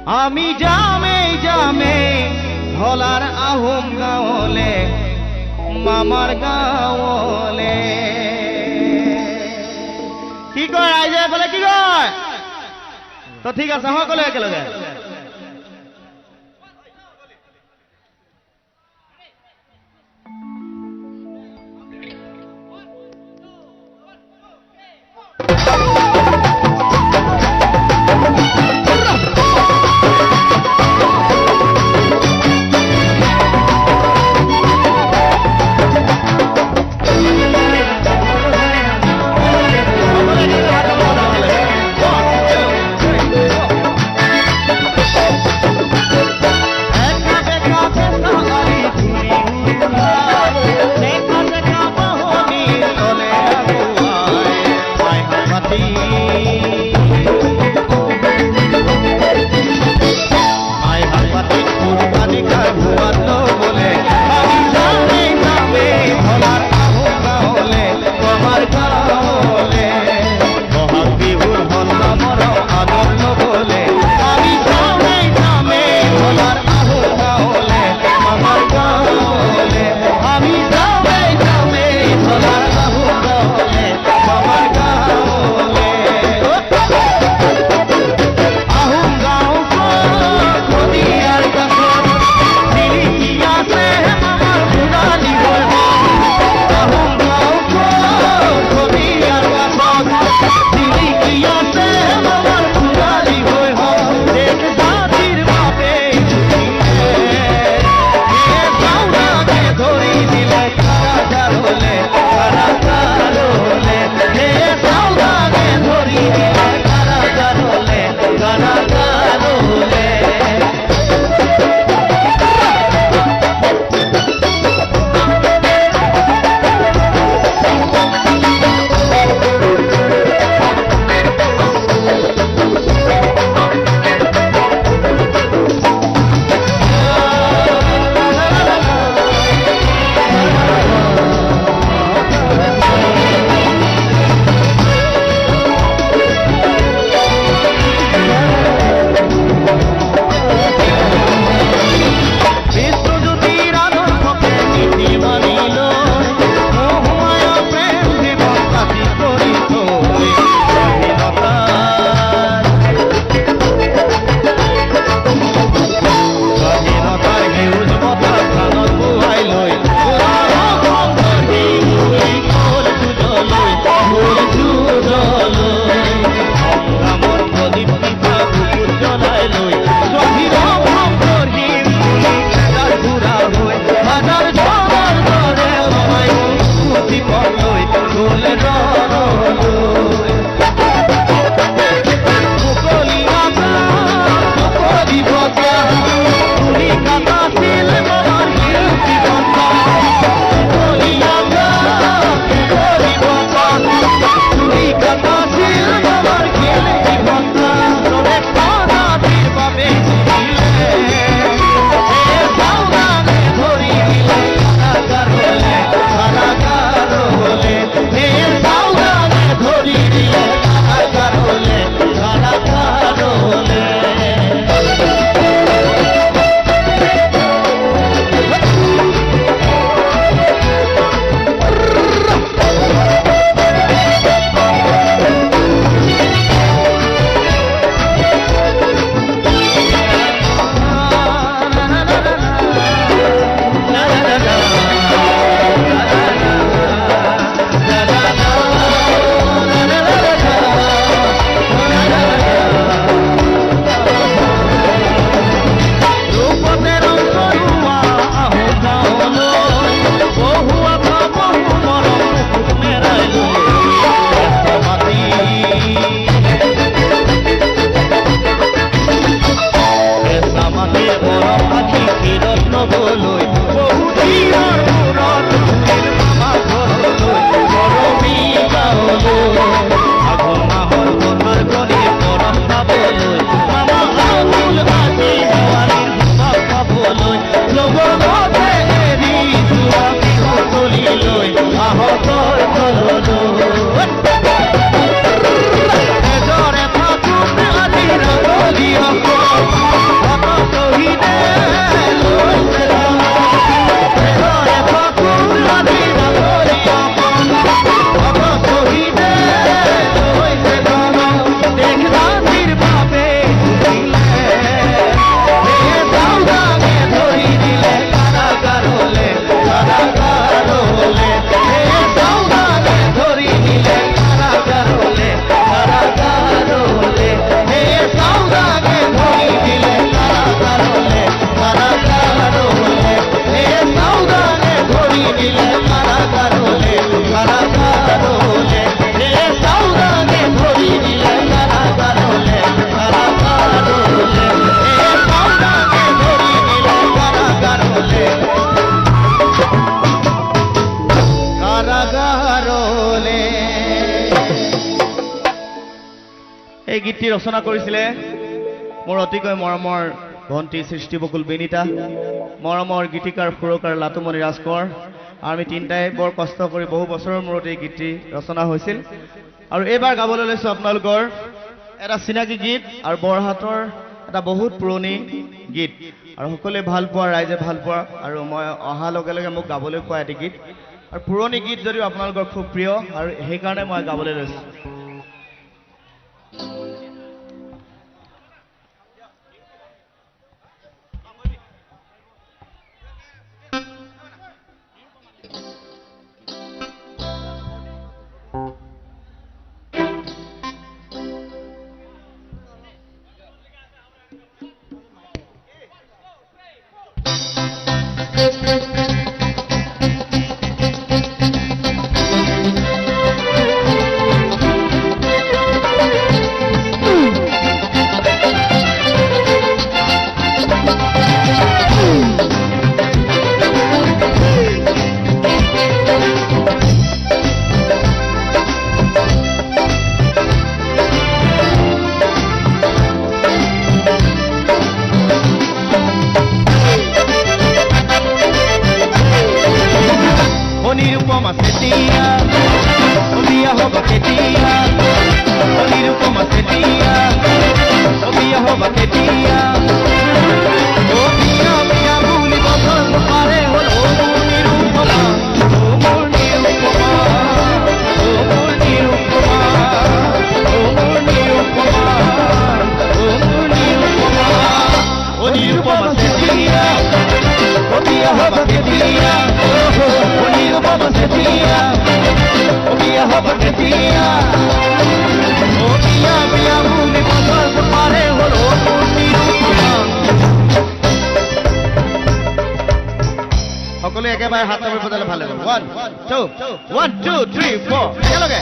আমি জামে জামে ভোলাৰ আহোম গাঁৱলে মামাৰ গাঁৱলে। কি কয় ৰাইজে বলে কি কয়? তো ঠিক আছে সকলে একেলগে গীতটি ৰচনা কৰিছিলে মোৰ অতিকৈ মৰমৰ ভণ্টি সৃষ্টি বকুল বেনিতা, মৰমৰ গীতিকাৰ সুৰকাৰ লাতুমণি ৰাজকোঁৱৰ। আমি তিনিটাই বৰ কষ্ট কৰি বহু বছৰৰ মূৰত এই গীতটি ৰচনা হৈছিল আৰু এইবাৰ গাবলৈ লৈছোঁ আপোনালোকৰ এটা চিনাকি গীত আৰু বৰহাটৰ এটা বহুত পুৰণি গীত আৰু সকলোৱে ভাল পোৱা, ৰাইজে ভাল পোৱা আৰু মই অহাৰ লগে লগে মোক গাবলৈ কোৱা এটি গীত আৰু পুৰণি গীত যদিও আপোনালোকৰ খুব প্ৰিয় আৰু সেইকাৰণে মই গাবলৈ লৈছোঁ। সকলে একেবাৰে হাত তালি বজালে ভাল লাগিব। 1 2 3 4 একেলগে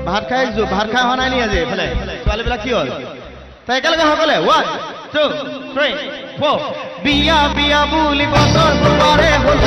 ভাত খাই হোৱা নাই নি আজি এইফালে ছোৱালীবিলাক কি হ'ল? তাই একেলগে সকলে 1 2 3 4 বিয়া বিয়া বুলি বছৰ পাৰে হ'ল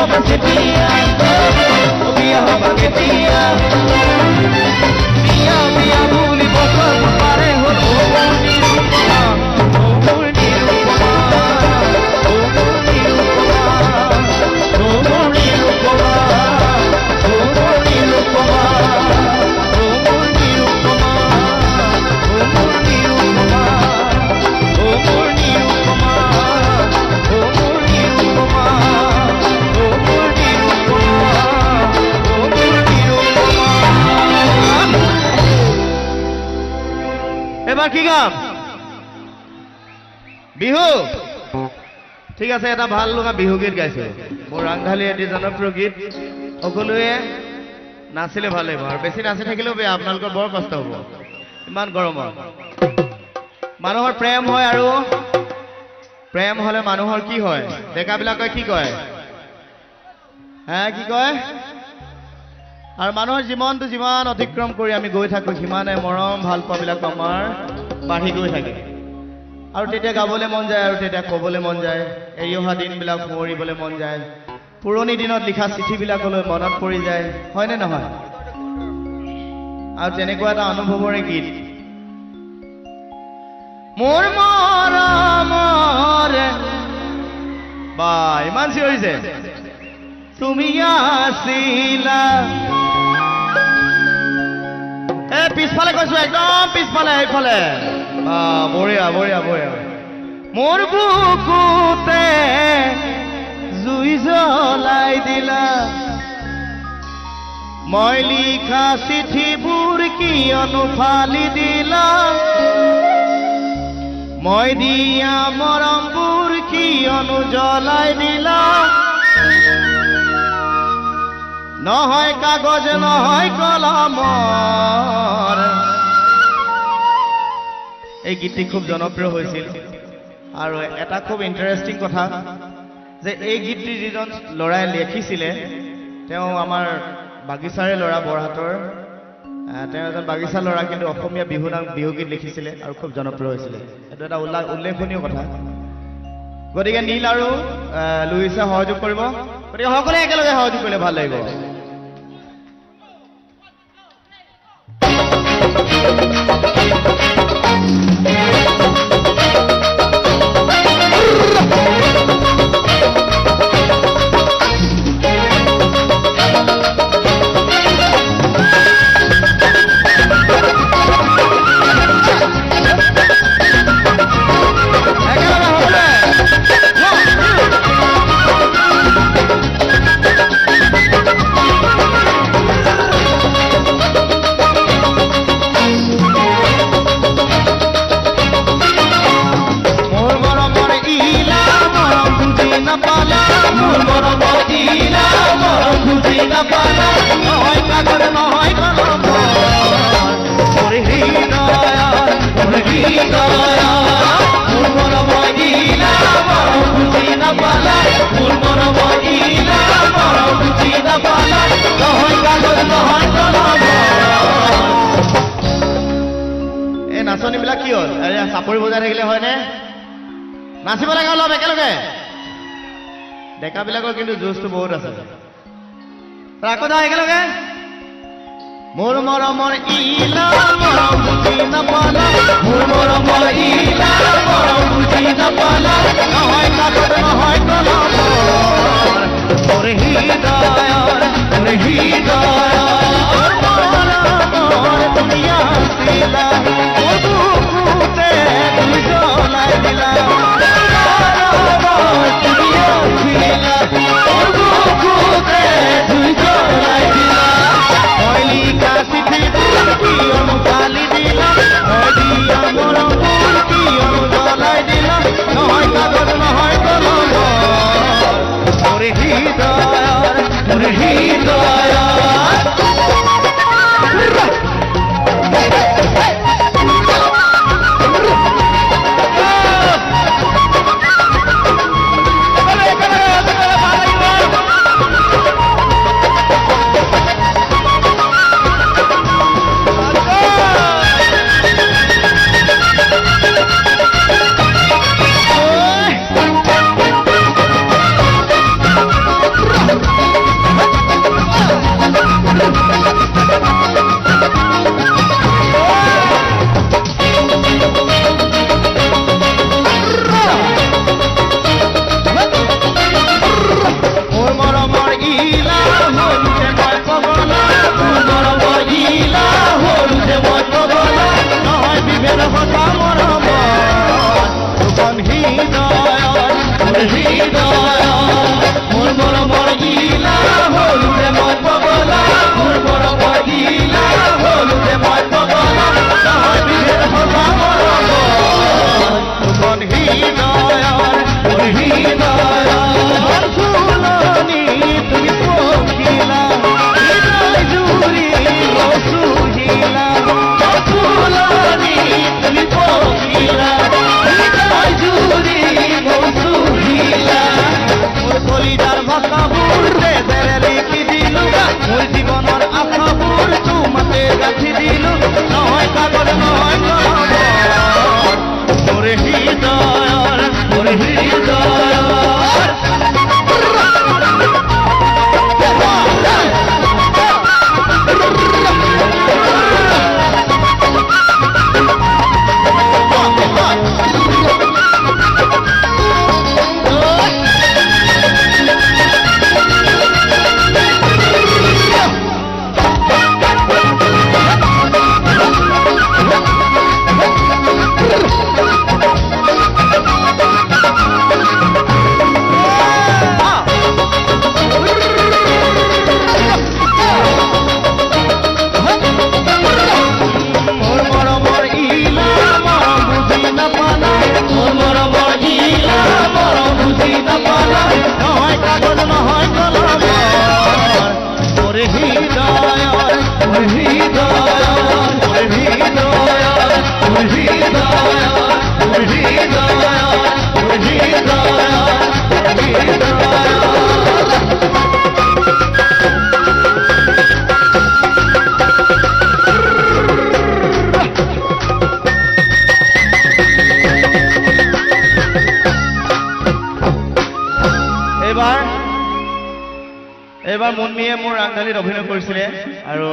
হবা কেতিয়া বিয়া হবা কেতিয়া বিয়া বিয়া বুলি বছৰ পাৰে হ'ল ও মোৰ নিৰুপমা ও মোৰ নিৰুপমা ও মোৰ নিৰুপমা ও মোৰ নিৰুপমা ও মোৰ নিৰুপমা ও মোৰ নিৰুপমা ও মোৰ নিৰুপমা ও মোৰ নিৰুপমা ও মোৰ নিৰুপমা ও মোৰ নিৰুপমা এবাৰ কি গাম বিহু ঠিক আছে এটা ভাল লগা বিহু গীত গাইছো মোৰ ৰাংঢালী এটি জনপ্ৰিয় গীত সকলোৱে নাচিলে ভাল লাগিব আৰু বেছি নাচি থাকিলেও বেয়া আপোনালোকৰ বৰ কষ্ট হ'ব ইমান গৰমত মানুহৰ প্ৰেম হয় আৰু প্ৰেম হলে মানুহৰ কি হয় ডেকাবিলাকে কি কয় কি কয় আৰু মানুহৰ জীৱনটো যিমান অতিক্ৰম কৰি আমি গৈ থাকো সিমানে মৰম ভাল পোৱাবিলাক আমাৰ বাঢ়ি গৈ থাকে আৰু তেতিয়া গাবলৈ মন যায় আৰু তেতিয়া ক'বলৈ মন যায় এৰি অহা দিনবিলাক সোঁৱৰিবলৈ মন যায় পুৰণি দিনত লিখা চিঠিবিলাকলৈ মনত পৰি যায় হয়নে নহয় আৰু তেনেকুৱা এটা অনুভৱৰে গীত মোৰ মৰমৰ বা ইমান চিঞৰিছে তুমি আছিলা পিছফালে কৈছো একদম পিছফালে এইফালে বঢ়িয়া বঢ়িয়া বঢ়িয়া মোৰ বুকুতে জুই জ্বলাই দিলা মই লিখা চিঠিবোৰ কিয়নো ফালি দিলা মই দিয়া মৰমবোৰ কিয়নো জ্বলাই দিলা নহয় কাগজ নহয় কলমৰ এই গীতটি খুব জনপ্ৰিয় হৈছিল আৰু এটা খুব ইণ্টাৰেষ্টিং কথা যে এই গীতটি যিজন ল'ৰাই লিখিছিলে তেওঁ আমাৰ বাগিচাৰে ল'ৰা বৰহাটৰ তেওঁ এজন বাগিচা ল'ৰা কিন্তু অসমীয়া বিহু গীত লিখিছিলে আৰু খুব জনপ্ৰিয় হৈছিলে এইটো এটা উল্লেখনীয় কথা গতিকে নীল আৰু লুইছে সহযোগ কৰিব গতিকে সকলোৱে একেলগে সহযোগ কৰিলে ভাল লাগিব নাচনীবিলাক কি হ'ল চাপৰি বজাই থাকিলে হয়নে নাচিব লাগে অলপ একেলগে ডেকাবিলাকৰ কিন্তু জোচটো বহুত আছে আকৌ যাওঁ একেলগে মোৰ মৰমৰ ইলা মৰম বুজি নাপালা মোৰ মৰমৰ ইলা মৰম বুজি নাপালা নহয় কাগজ নহয় কলম মোৰ হৃদয়ৰ মৰমৰ তুমি আছিলা মোৰ বুকুতে তুমি জ্বলাই দিলা তুমি আছিলা মোৰ বুকুতে তুমি জ্বলাই দিলা মই লিখা চিঠিবোৰ কিয়নো ফালি দিলা মই দিয়া মৰমবোৰ কিয়নো জ্বলাই দিলা নহয় কাগজ নহয় কলম মোৰ হৃদয়ৰ গাঁঠি দিলো নহয় কাগজ নহয় কলমৰ মোৰ হৃদয়ৰ এইবাৰ মুন্মিয়ে মোৰ ৰাংঢালীত অভিনয় কৰিছিলে আৰু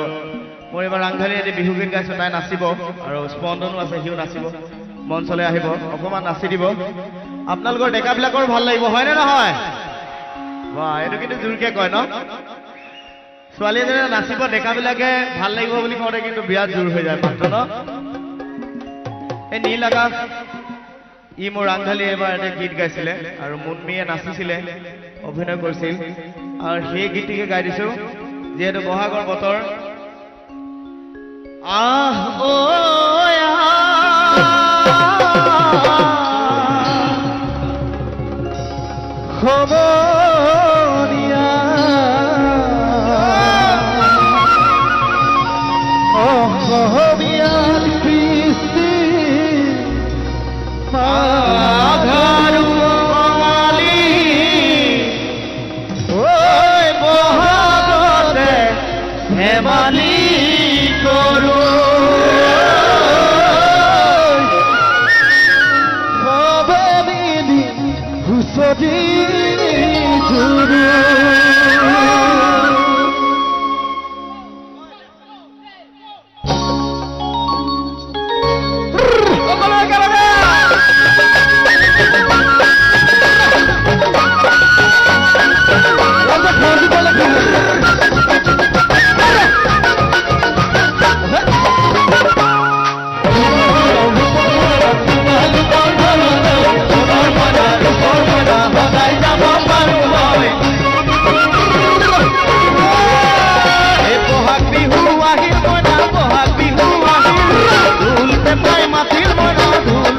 মোৰ এইবাৰ ৰাংঢালী এটি বিহু গীত গাইছোঁ তাই নাচিব আৰু স্পন্দনো আছে সিও নাচিব মঞ্চলৈ আহিব অকণমান নাচি দিব আপোনালোকৰ ডেকাবিলাকৰ ভাল লাগিব হয়নে নহয় বাহ এইটো কিন্তু জোৰকে কয় ন ছোৱালী এজনী নাচিব ডেকাবিলাকে ভাল লাগিব বুলি কওঁতে কিন্তু বিৰাট জোৰ হৈ যায় মাত্ৰ ন এই নীল আকাশ ই মোৰ ৰাংঢালী এবাৰ এটা গীত গাইছিলে আৰু মুন্মিয়ে নাচিছিলে অভিনয় কৰিছিল আৰু সেই গীতটিকে গাই দিছো যিহেতু বহাগৰ বতৰ আহ ও খবরিয়া ও খবরিয়ার কৃষ্টি আধারু কমালি ওই বহাগতে হেমালি করু খবরিনি হুসদি গুরু মাতিল মনা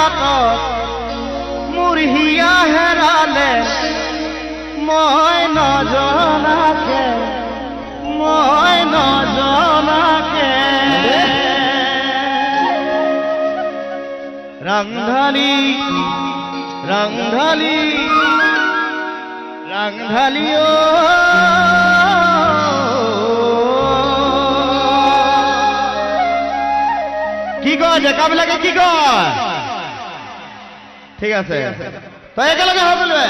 বাটত মোৰ হিয়া হেৰালে মই নজনাকে ৰংধালি ৰংধালি ৰংধালি কি কয় ডেকাবিলাকে কি কয় ঠিক আছে তই একেলগে হৈ বোলে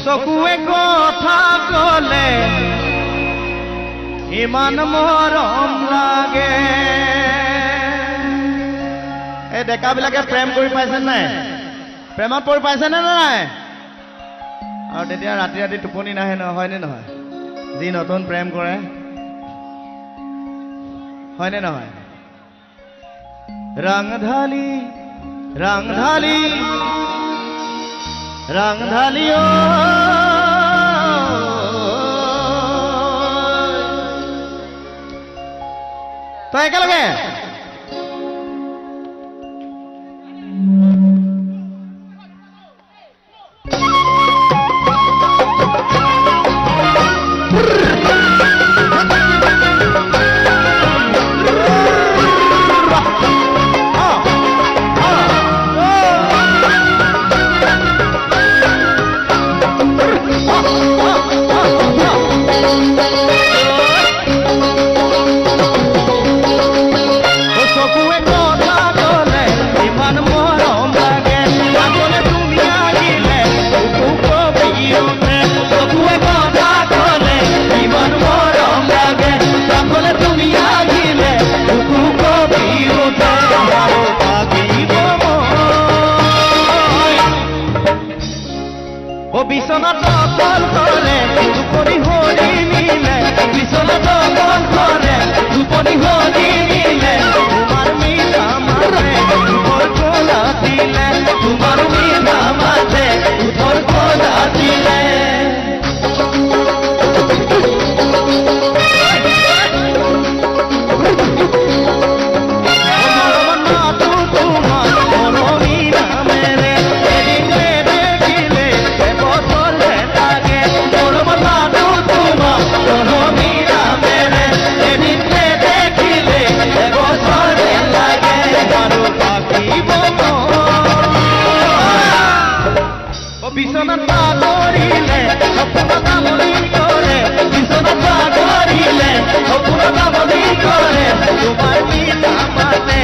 চকুৱে কথা কলে ইমান মৰম লাগে এই ডেকাবিলাকে প্ৰেম কৰি পাইছে নাই প্ৰেমত পৰি পাইছে নে নাই আৰু তেতিয়া ৰাতি ৰাতি টোপনি নাহে হয়নে নহয় যি নতুন প্ৰেম কৰে হয়নে নহয় ৰংধালি ৰংধালি ৰংধালি তই একেলগে বিছনাত পাগৰিলে সপোনত আমনি কৰে বিছনাত পাগৰিলে সপোনত আমনি কৰে তোমাৰ কি নাম আছে